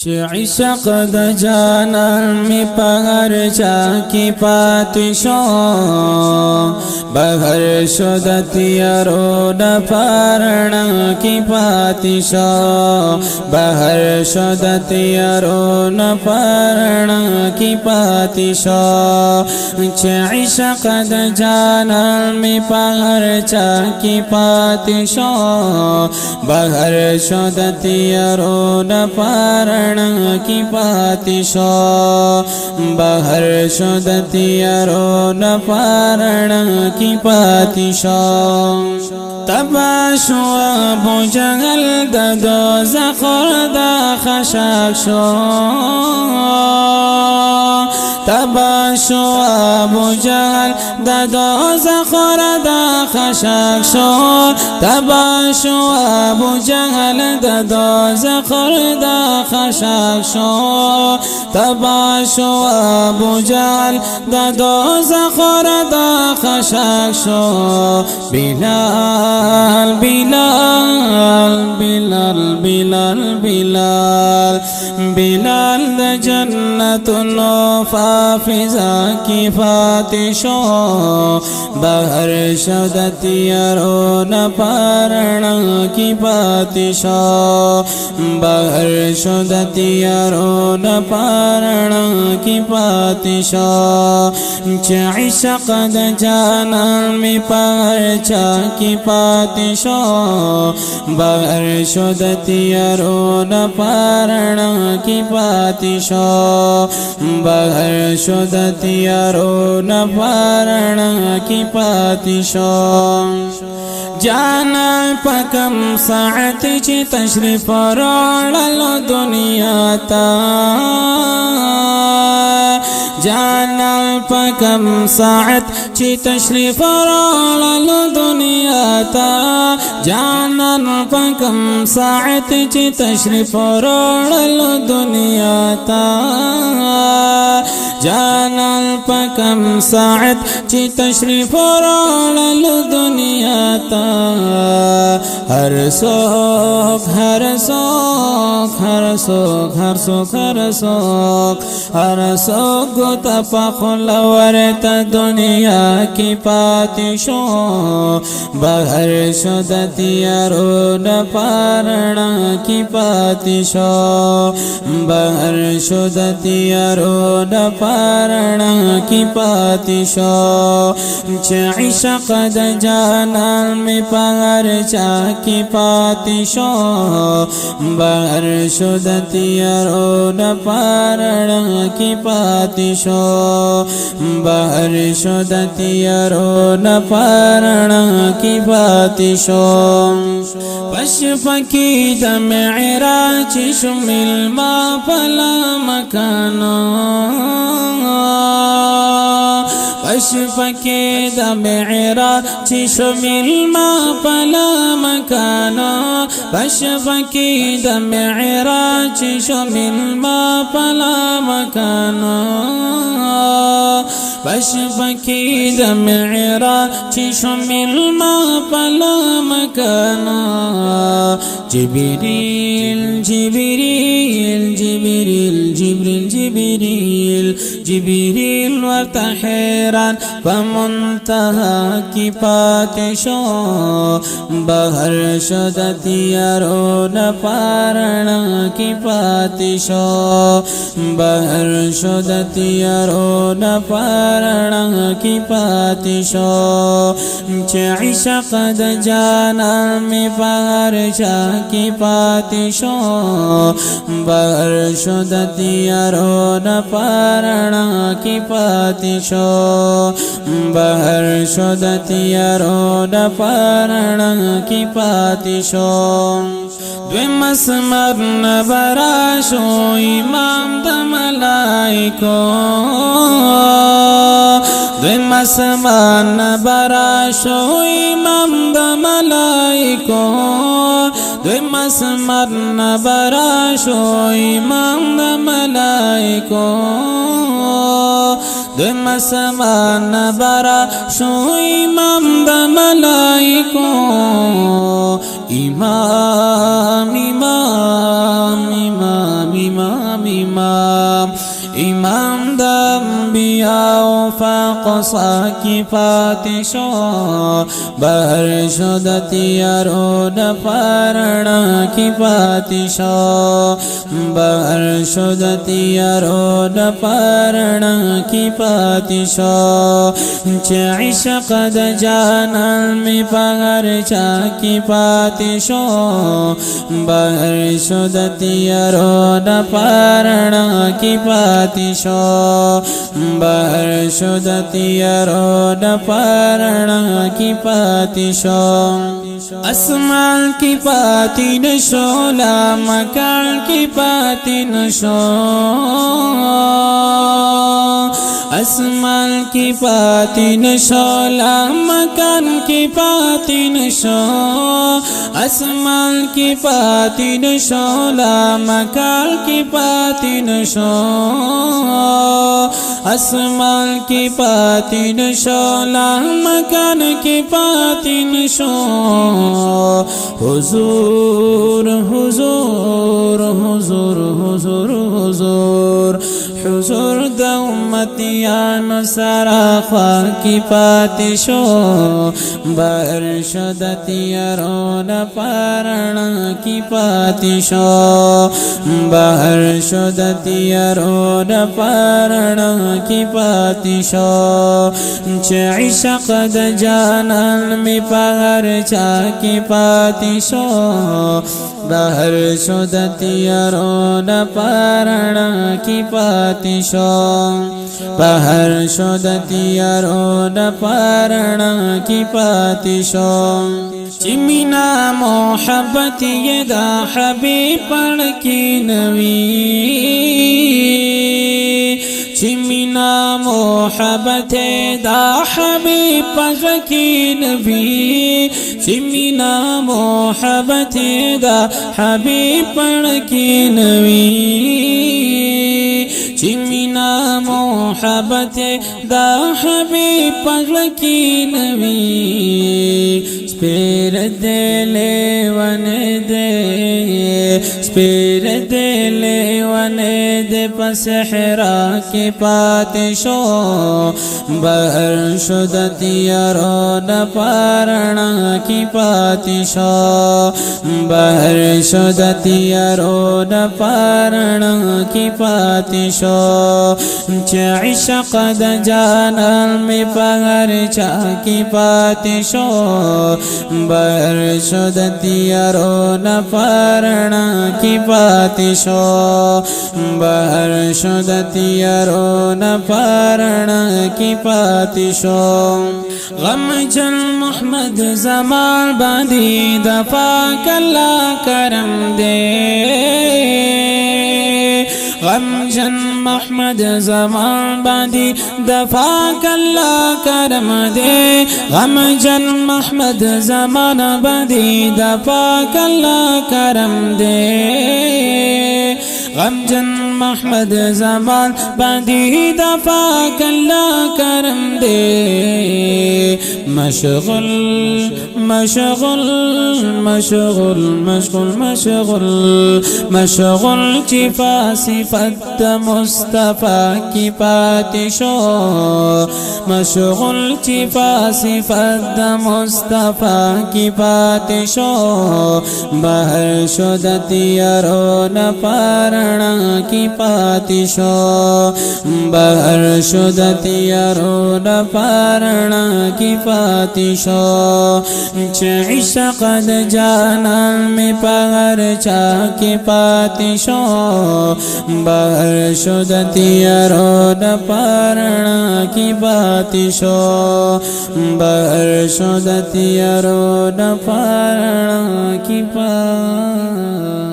عشق د جانان می پهر چا کی پاتشو بهر شدت یارو د پارنا کی پاتشو بهر شدت یارو د پارنا کی پاتشو عشق د جانان می پهر چا کی پاتشو بهر شدت یارو د پارنا کی پاتشو بهر شدت یارو د پارنا کی پاتشو تباشو ابو جهل د دوزخ د خشاک شو تباشو ابو جهل د دوزخ د خشاک شو تباشو ابو جهل د دوزخ د خشاک شو تباشو ابو جهل د دوزخ د خشاک شو بلال بلال بلال بلال بلال بلال د جنت فافزا کی فاتشو بهر شدت یارو ن پارنا کی پاتشو بهر شدت یارو ن پارنا کی پاتشو عشق د جانان می پهر چا کی پاتشو بهر شدت یارو ن پارنا کی پاتشو بهر شدت یارو ن پارنا کی پاتشو جانا پکم ساعت چی تشریف راړلو دنیا تا جانا پکم ساعت چی تشریف راړلو دنیا تا جانا پکم ساعت چی تشریف راړلو دنیا تا جانا پکم ساعت چی تشریف راړلو دنیا تا ہر سوک ہر سوک ہر سوک ہر سوک ہر سوک ہر سوک گتا پخلورت دنیا کی پاتشو بہر شدت یارو ن پارنا کی پاتشو بہر شدت یارو ن پارنا کی پاتشو عشق د جانان می پهر چا کی پاتشو بهر شدت یارو ن پارنا کی پاتشو بهر شدت یارو ن پارنا کی پاتشو پشپکی د معراج شمل ما پلا مکانو پشپکی د معراج شمل ما پلا مکانو پشپکی د معراج شمل ما پلا مکانو پشپکی د معراج شمل ما پلا مکانو جبریل جبریل جبریل جبریل جبریل جبریل ورته حیران فمنتہا کی پاتشو بہر شدت یارو ن پارنا کی پاتشو بہر شدت یارو ن پارنا کی پاتشو عشق د جانان می پهر چا کی پاتشو بہر شدت یارو ن پارنا کی پاتشو بہر شدت یارو ن پارنا کی پاتشو دویم اسمر نبراشو امام د ملائکو دویم اسمر نبراشو امام د ملائکو دویم اسمر نبراشو امام د ملائکو دویم اسمر نبراشو امام د ملائکو امام امام امام امام قصا کی پاتشو بہر شدت یارون پارنا کی پاتشو بہر شدت یارون پارنا کی پاتشو چه عشق د جانان می پغر چا کی پاتشو بہر شدت یارون پارنا کی پاتشو بہر شدت یارون پارنا کی پاتشو اسمان کی پاتی نشو لا مکان کی پاتی نشو اسمان کی پاتی نشو لا مکان کی پاتی نشو اسمان کی پاتی نشو لا مکان کی پاتی نشو اسمان کی پاتی نشو لا مکان کی پاتی نشو حضور حضور حضور حضور حضور حضور د امتیان سرا خوا کی پاتشو بہر شدت یارون پارنا کی پاتشو بہر شدت یارون پارنا کی پاتشو چه عشق د جانان می پغر چا کی پاتشو بہر شدت یارون پارنا کی پاتشو بہر شدت یارون پارنا کی پاتشو چمینا محبت یہ دا حبیب پڑھ کی نوی چمینا محبت دا حبیب پڑھ کی نبی چمینا محبت دا حبیب پڑھ کی نوی چمینا محبت دا حبیب پڑھ کی نوی سپیر دے لیوان دے سپیر دے لیوان دے پسحرا کی پاتشو بہر شدت یارون پارنا کی پاتشو بہر شدت یارون پارنا کی پاتشو چه عشق د جانان می پغر چا کی پاتشو بہر شدت یارون پارنا کی پاتشو بہر شدت یارون پارنا کی پاتشو غم جن محمد زمان باندی دفا کلا کرم دے غم جن محمد زمان باندی دفا کلا کرم دے غم جن محمد زمان باندی دفا کلا کرم دے غم جن محمد زمان باندی دفا کلا کرم دے مشغل مشغل مشغل مشغل مشغل مشغل چفا صفت مصطفیٰ کی پاتشو مشغل چفا صفت مصطفیٰ کی پاتشو بہر شدت یارون پارنا کی پاتشو بہر شدت یارون پارنا کی پاتشو چه عشق د جانان می پغر چا کی پاتشو بہر شدت یارون پارنا کی پاتشو بہر شدت یارون پارنا کی پاتشو